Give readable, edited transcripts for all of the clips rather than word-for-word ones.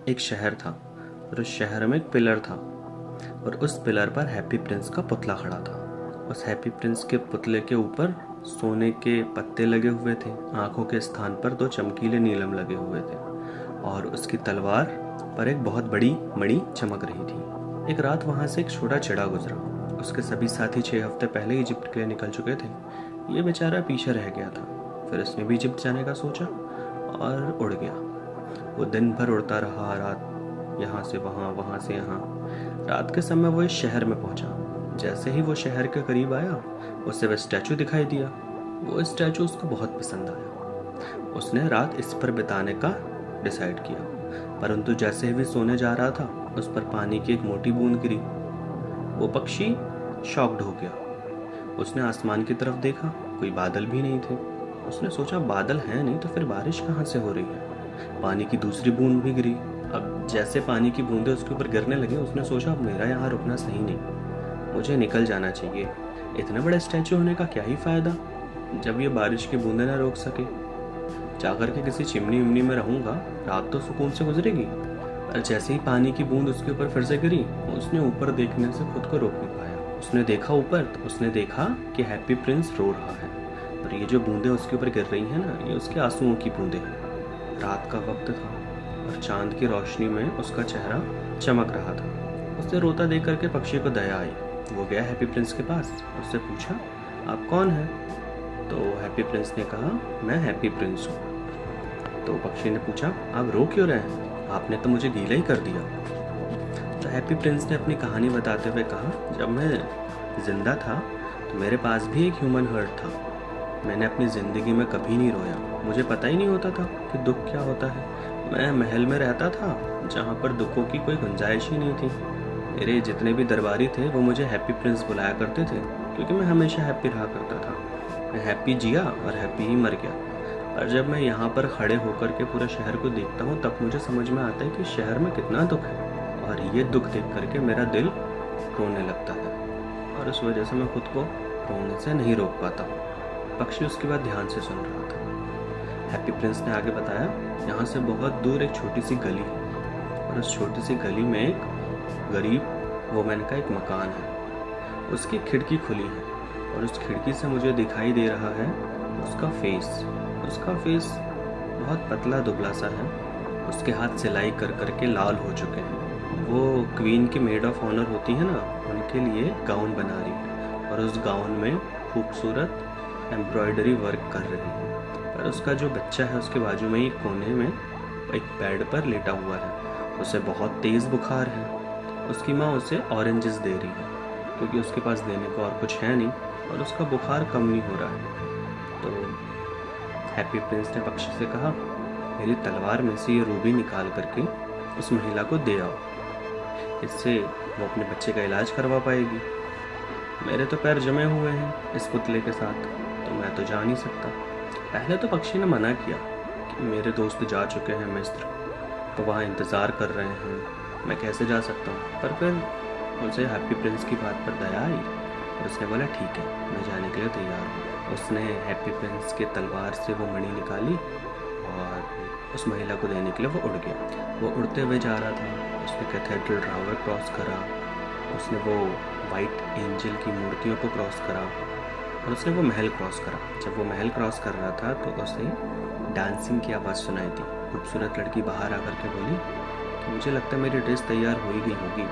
एक शहर था और उस शहर में एक पिलर था और उस पिलर पर हैप्पी प्रिंस का पुतला खड़ा था। उस हैप्पी प्रिंस के पुतले के ऊपर सोने के पत्ते लगे हुए थे। आंखों के स्थान पर 2 चमकीले नीलम लगे हुए थे और उसकी तलवार पर एक बहुत बड़ी मणि चमक रही थी। एक रात वहां से एक छोटा चिड़ा गुजरा। उसके सभी साथी 6 हफ्ते पहले इजिप्ट के लिए निकल चुके थे। ये बेचारा पीछे रह गया था। फिर उसने भी इजिप्ट जाने का सोचा और उड़ गया। वो दिन भर उड़ता रहा, रात यहाँ से वहाँ, वहाँ से यहाँ। रात के समय वो इस शहर में पहुंचा। जैसे ही वो शहर के करीब आया, उसे वह स्टैचू दिखाई दिया। वो स्टैचू उसको बहुत पसंद आया। उसने रात इस पर बिताने का डिसाइड किया, परंतु जैसे ही वो सोने जा रहा था, उस पर पानी की एक मोटी बूंद गिरी। वो पक्षी शॉक्ड हो गया। उसने आसमान की तरफ देखा, कोई बादल भी नहीं थे। उसने सोचा बादल हैं नहीं तो फिर बारिश कहाँ से हो रही है। पानी की दूसरी बूंद भी गिरी। अब जैसे पानी की बूंदें उसके ऊपर गिरने लगी, उसने सोचा अब मेरा यहाँ रुकना सही नहीं, मुझे निकल जाना चाहिए। इतने बड़े स्टैचू होने का क्या ही फायदा जब ये बारिश की बूंदें ना रोक सके। जाकर के किसी चिमनी उमनी में रहूंगा, रात तो सुकून से गुजरेगी। पर जैसे ही पानी की बूंद उसके ऊपर फिर से गिरी, उसने ऊपर देखने से खुद को रोक नहीं पाया। उसने देखा ऊपर तो उसने देखा कि हैप्पी प्रिंस रो रहा है और ये जो बूंदें उसके ऊपर गिर रही हैं ना, ये उसके आंसुओं की बूंदें हैं। रात का वक्त था और चांद की रोशनी में उसका चेहरा चमक रहा था। उसे रोता देख करके पक्षी को दया आई। वो गया हैप्पी प्रिंस के पास। उससे पूछा, आप कौन हैं? तो हैप्पी प्रिंस ने कहा, मैं हैप्पी प्रिंस हूँ। तो पक्षी ने पूछा, आप रो क्यों रहे हैं? आपने तो मुझे गीला ही कर दिया। तो हैप्पी प्रिंस ने अपनी कहानी बताते हुए कहा, जब मैं जिंदा था तो मेरे पास भी एक ह्यूमन हार्ट था। मैंने अपनी ज़िंदगी में कभी नहीं रोया। मुझे पता ही नहीं होता था कि दुख क्या होता है। मैं महल में रहता था जहाँ पर दुखों की कोई गुंजाइश ही नहीं थी। मेरे जितने भी दरबारी थे वो मुझे हैप्पी प्रिंस बुलाया करते थे, क्योंकि मैं हमेशा हैप्पी रहा करता था। मैं हैप्पी जिया और हैप्पी ही मर गया। और जब मैं यहाँ पर खड़े होकर के पूरे शहर को देखता हूँ, तब मुझे समझ में आता है कि शहर में कितना दुख है, और ये दुख देख करके मेरा दिल रोने लगता है और उस वजह से मैं खुद को रोने से नहीं रोक पाता। पक्षी उसके बाद ध्यान से सुन रहा था। हैप्पी प्रिंस ने आगे बताया, यहाँ से बहुत दूर एक छोटी सी गली है और उस छोटी सी गली में एक गरीब वुमेन का एक मकान है। उसकी खिड़की खुली है और उस खिड़की से मुझे दिखाई दे रहा है उसका फेस। उसका फेस बहुत पतला दुबला सा है। उसके हाथ सिलाई कर करके लाल हो चुके हैं। वो क्वीन की मेड ऑफ ऑनर होती है ना, उनके लिए गाउन बना रही है और उस गाउन में खूबसूरत एम्ब्रॉयडरी वर्क कर रही है। पर उसका जो बच्चा है उसके बाजू में एक कोने में एक बेड पर लेटा हुआ है। उसे बहुत तेज़ बुखार है। उसकी माँ उसे ऑरेंजेस दे रही है क्योंकि उसके पास देने को और कुछ है नहीं और उसका बुखार कम नहीं हो रहा है। तो हैप्पी प्रिंस ने पक्षी से कहा, मेरी तलवार में से ये रूबी निकाल करके उस महिला को दे आओ, इससे वो अपने बच्चे का इलाज करवा पाएगी। मेरे तो पैर जमे हुए हैं इस पुतले के साथ, तो मैं तो जा नहीं सकता। पहले तो पक्षी ने मना किया कि मेरे दोस्त जा चुके हैं मिस्र, तो वहाँ इंतज़ार कर रहे हैं, मैं कैसे जा सकता हूँ। पर फिर उसे हैप्पी प्रिंस की बात पर दया आई और उसने बोला, ठीक है, मैं जाने के लिए तैयार हूँ। उसने हैप्पी प्रिंस के तलवार से वो मणि निकाली और उस महिला को देने के लिए वो उड़ गया। वो उड़ते हुए जा रहा था। उसने कैथेड्रल टावर क्रॉस करा, उसने वो वाइट एंजल की मूर्तियों को क्रॉस करा और उसने वो महल क्रॉस करा। जब वो महल क्रॉस कर रहा था तो उसे डांसिंग की आवाज़ सुनाई दी। खूबसूरत लड़की बाहर आकर के बोली कि मुझे लगता है मेरी ड्रेस तैयार हो ही गई होगी,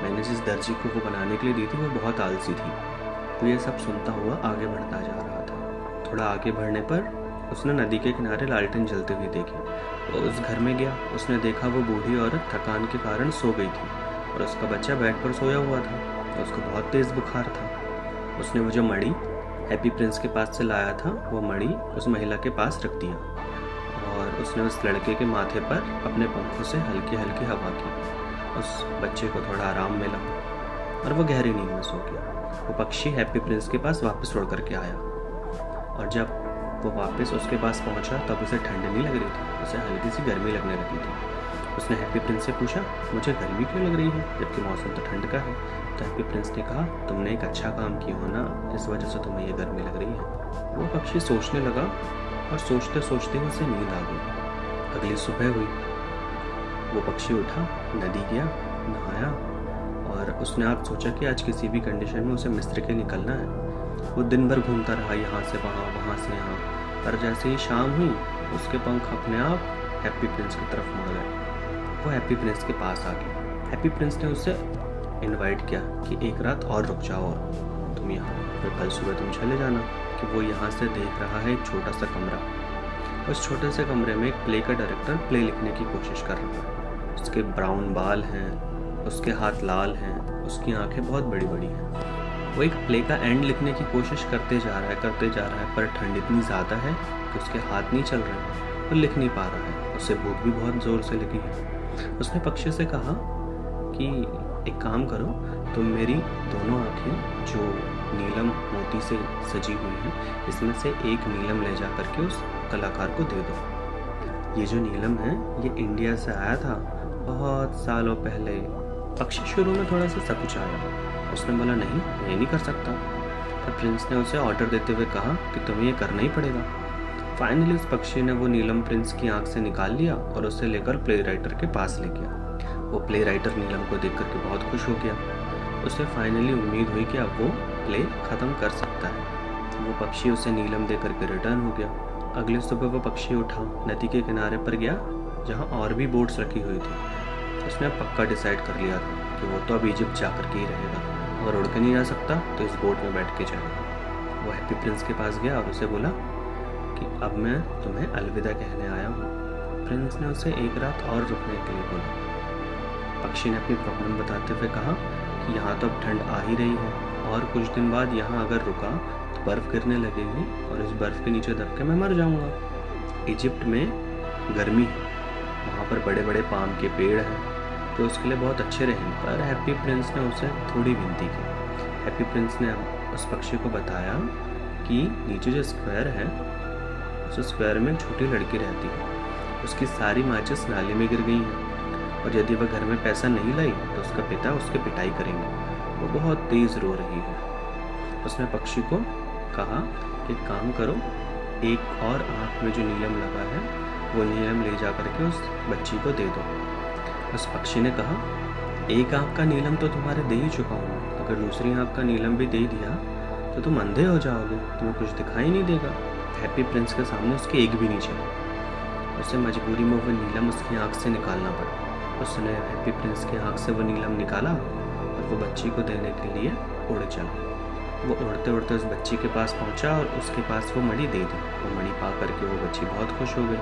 मैंने जिस दर्जी को वो बनाने के लिए दी थी वो बहुत आलसी थी। तो ये सब सुनता हुआ आगे बढ़ता जा रहा था। थोड़ा आगे बढ़ने पर उसने नदी के किनारे लालटेन जलते हुए देखी। वो उस घर में गया। उसने देखा वो बूढ़ी औरत थकान के कारण सो गई थी और उसका बच्चा बेड पर सोया हुआ था। उसको बहुत तेज़ बुखार था। उसने वो जो मणि हैप्पी प्रिंस के पास से लाया था, वो मणि उस महिला के पास रख दिया और उसने उस लड़के के माथे पर अपने पंखों से हल्की हल्की हवा की। उस बच्चे को थोड़ा आराम मिला और वो गहरी नींद में सो गया। वो पक्षी हैप्पी प्रिंस के पास वापस उड़ करके आया और जब वो वापस उसके पास पहुंचा तब उसे ठंड नहीं लग रही थी, उसे हल्की सी गर्मी लगने लगी थी। उसने हैप्पी प्रिंस से पूछा, मुझे गर्मी क्यों लग रही है जबकि मौसम तो ठंड का है? तो हैप्पी प्रिंस ने कहा, तुमने एक अच्छा काम किया हो ना, इस वजह से तुम्हें ये गर्मी लग रही है। वो पक्षी सोचने लगा और सोचते सोचते उसे नींद आ गई। अगली सुबह हुई। वो पक्षी उठा, नदी गया, नहाया और उसने आप सोचा कि आज किसी भी कंडीशन में उसे मिस्र के निकलना है। वो दिन भर घूमता रहा, यहाँ से वहाँ, वहाँ से यहाँ, पर जैसे ही शाम हुई उसके पंख अपने आप हैप्पी प्रिंस की तरफ मुड़ गए। वो हैप्पी प्रिंस के पास आ गया। हैप्पी प्रिंस ने उसे इनवाइट किया कि एक रात और रुक जाओ और तुम यहाँ, फिर कल सुबह तुम चले जाना। कि वो यहाँ से देख रहा है एक छोटा सा कमरा। उस छोटे से कमरे में एक प्ले का डायरेक्टर प्ले लिखने की कोशिश कर रहा है। उसके ब्राउन बाल हैं, उसके हाथ लाल हैं, उसकी आंखें बहुत बड़ी बड़ी हैं। वो एक प्ले का एंड लिखने की कोशिश करते जा रहा है, पर ठंड इतनी ज़्यादा है कि उसके हाथ नहीं चल रहे हैं, वो लिख नहीं पा रहा है। उसे भूख भी बहुत ज़ोर से लगी है। उसने पक्षी से कहा कि एक काम करो, तुम मेरी दोनों आंखें जो नीलम मोती से सजी हुई हैं, इसमें से एक नीलम ले जा करके उस कलाकार को दे दो। ये जो नीलम है ये इंडिया से आया था बहुत सालों पहले। पक्षी शुरू में थोड़ा सा सकुचाया। उसने बोला नहीं, ये नहीं कर सकता। पर प्रिंस ने उसे ऑर्डर देते हुए कहा कि तुम्हें ये करना ही पड़ेगा। फाइनली उस पक्षी ने वो नीलम प्रिंस की आंख से निकाल लिया और उसे लेकर प्ले राइटर के पास ले गया। वो प्ले राइटर नीलम को देख करके बहुत खुश हो गया। उसे फाइनली उम्मीद हुई कि अब वो प्ले ख़त्म कर सकता है। वो पक्षी उसे नीलम दे करके रिटर्न हो गया। अगले सुबह वो पक्षी उठा, नदी के किनारे पर गया जहाँ और भी बोट्स रखी हुई थी। उसने पक्का डिसाइड कर लिया था कि वो तो अब इजिप्ट जा कर के ही रहेगा। अगर उड़ के नहीं जा सकता तो इस बोट में बैठ के जाएगा। वो हैप्पी प्रिंस के पास गया और उसे बोला कि अब मैं तुम्हें अलविदा कहने आया हूँ। प्रिंस ने उसे एक रात और रुकने के लिए बोला। पक्षी ने अपनी प्रॉब्लम बताते हुए कहा कि यहाँ तो अब ठंड आ ही रही है और कुछ दिन बाद यहाँ अगर रुका तो बर्फ़ गिरने लगेगी और इस बर्फ़ के नीचे दब के मैं मर जाऊँगा। इजिप्ट में गर्मी है, वहाँ पर बड़े बड़े पाम के पेड़ हैं तो उसके लिए बहुत अच्छे रहेंगे। पर हैप्पी प्रिंस ने उसे थोड़ी विनती की। हैप्पी प्रिंस ने उस पक्षी को बताया कि नीचे जो स्क्वायर है उस स्क्वायर में एक छोटी लड़की रहती है। उसकी सारी माचिस नाले में गिर गई हैं और यदि वह घर में पैसा नहीं लाई तो उसका पिता उसकी पिटाई करेंगे। वो बहुत तेज़ रो रही है। उसने पक्षी को कहा कि काम करो, एक और आँख में जो नीलम लगा है वो नीलम ले जा करके उस बच्ची को दे दो। उस पक्षी ने कहा एक आँख का नीलम तो तुम्हारे दे ही चुका हूँ, अगर दूसरी आँख का नीलम भी दे दिया तो तुम अंधे हो जाओगे, तुम्हें कुछ दिखाई नहीं देगा। हैप्पी प्रिंस के सामने उसके एक भी नहीं चला। उसे मजबूरी में वो नीलम उसकी आँख से निकालना पड़ा। उसने हैप्पी प्रिंस की आँख से वो नीलम निकाला और वो बच्ची को देने के लिए उड़ चला। वो उड़ते उड़ते उस बच्ची के पास पहुंचा और उसके पास वो मणि दे दी। वो मणि पा करके वो बच्ची बहुत खुश हो गई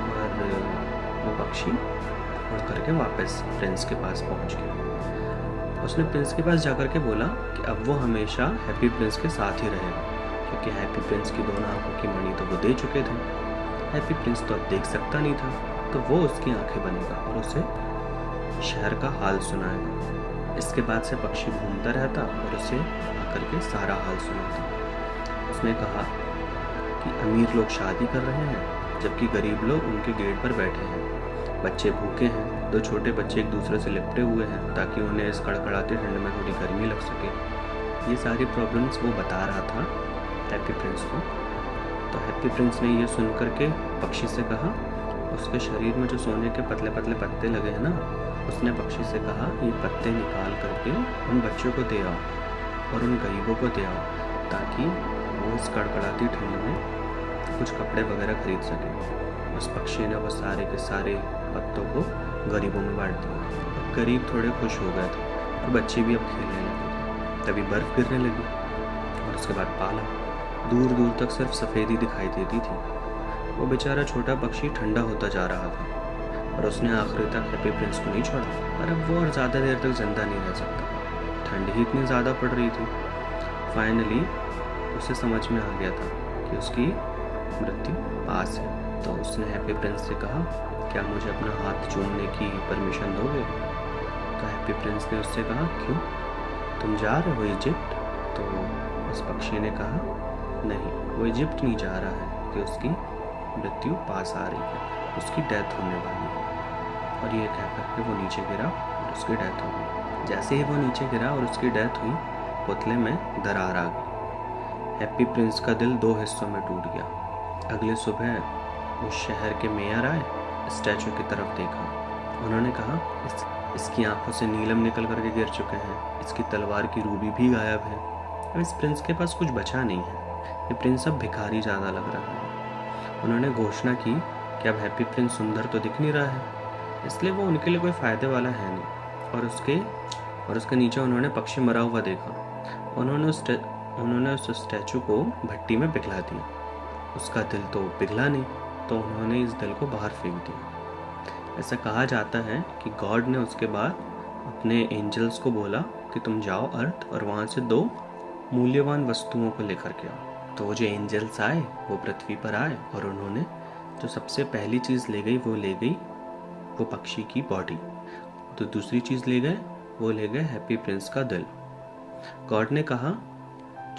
और वो पक्षी उड़ करके वापस प्रिंस के पास पहुंच गया। उसने प्रिंस के पास जाकर के बोला कि अब वो हमेशा हैप्पी प्रिंस के साथ ही रहेगा, क्योंकि हैप्पी प्रिंस की दोनों आँखों की मणि तो वो दे चुके थे। हैप्पी प्रिंस तो अब देख सकता नहीं था, तो वो उसकी आंखें बनेगा और उसे शहर का हाल सुनाएगा। इसके बाद से पक्षी घूमता रहता और उसे आकर के सारा हाल सुनाता। उसने कहा कि अमीर लोग शादी कर रहे हैं जबकि गरीब लोग उनके गेट पर बैठे हैं। बच्चे भूखे हैं, दो छोटे बच्चे एक दूसरे से लिपटे हुए हैं ताकि उन्हें इस कड़कड़ाती ठंड में थोड़ी गर्मी लग सके। ये सारी प्रॉब्लम्स वो बता रहा था हैप्पी प्रिंस को। तो हैप्पी प्रिंस ने ये सुन करके पक्षी से कहा, उसके शरीर में जो सोने के पतले पतले पत्ते लगे हैं ना, उसने पक्षी से कहा ये पत्ते निकाल करके उन बच्चों को दे आओ और उन गरीबों को दे आओ ताकि वो इस कड़कड़ाती ठंड में कुछ कपड़े वगैरह खरीद सकें। उस पक्षी ने वो सारे के सारे पत्तों को गरीबों में बांट दिया। अब गरीब थोड़े खुश हो गए थे और बच्चे भी अब खेलने लगे। तभी बर्फ़ गिरने लगी और उसके बाद पाला दूर दूर तक सिर्फ सफ़ेदी दिखाई देती थी। वो बेचारा छोटा पक्षी ठंडा होता जा रहा था और उसने आखिरी तक हैप्पी प्रिंस को नहीं छोड़ा। पर अब वो और ज़्यादा देर तक जिंदा नहीं रह सकता, ठंड ही इतनी ज़्यादा पड़ रही थी। फाइनली उसे समझ में आ गया था कि उसकी मृत्यु पास है। तो उसने हैप्पी प्रिंस से कहा क्या मुझे अपना हाथ चूमने की परमिशन दोगे? तो हैप्पी प्रिंस ने उससे कहा क्यों, तुम जा रहे हो इजिप्ट? तो उस पक्षी ने कहा नहीं, वो इजिप्ट नहीं जा रहा है कि उसकी मृत्यु पास आ रही है, उसकी डेथ होने वाली है। और ये कह करके वो नीचे गिरा और उसकी डेथ हो गई। जैसे ही वो नीचे गिरा और उसकी डेथ हुई, पुतले में दरार आ गई। हैप्पी प्रिंस का दिल दो हिस्सों में टूट गया। अगले सुबह उस शहर के मेयर आए, स्टैचू की तरफ देखा उन्होंने कहा, इसकी आंखों से नीलम निकल करके गिर चुके हैं, इसकी तलवार की रूबी भी गायब है, अब इस प्रिंस के पास कुछ बचा नहीं है, ये प्रिंस अब भिखारी ज़्यादा लग रहा है। उन्होंने घोषणा की कि अब हैप्पी प्रिंस सुंदर तो दिख नहीं रहा है, इसलिए वो उनके लिए कोई फ़ायदे वाला है नहीं। और उसके नीचे उन्होंने पक्षी मरा हुआ देखा। उन्होंने उस स्टैचू को भट्टी में पिघला दिया। उसका दिल तो पिघला नहीं, तो उन्होंने इस दिल को बाहर फेंक दिया। ऐसा कहा जाता है कि गॉड ने उसके बाद अपने एंजल्स को बोला कि तुम जाओ अर्थ और वहाँ से 2 मूल्यवान वस्तुओं को लेकर के आओ। तो वो जो एंजल्स आए वो पृथ्वी पर आए और उन्होंने जो सबसे पहली चीज़ ले गई वो पक्षी की बॉडी। तो दूसरी चीज़ ले गए हैप्पी प्रिंस का दिल। गॉड ने कहा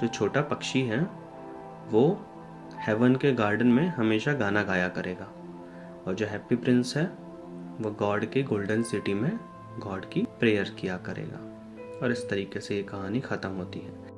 जो छोटा पक्षी है वो हेवन के गार्डन में हमेशा गाना गाया करेगा, और जो हैप्पी प्रिंस है वो गॉड के गोल्डन सिटी में गॉड की प्रेयर किया करेगा। और इस तरीके से ये कहानी ख़त्म होती है।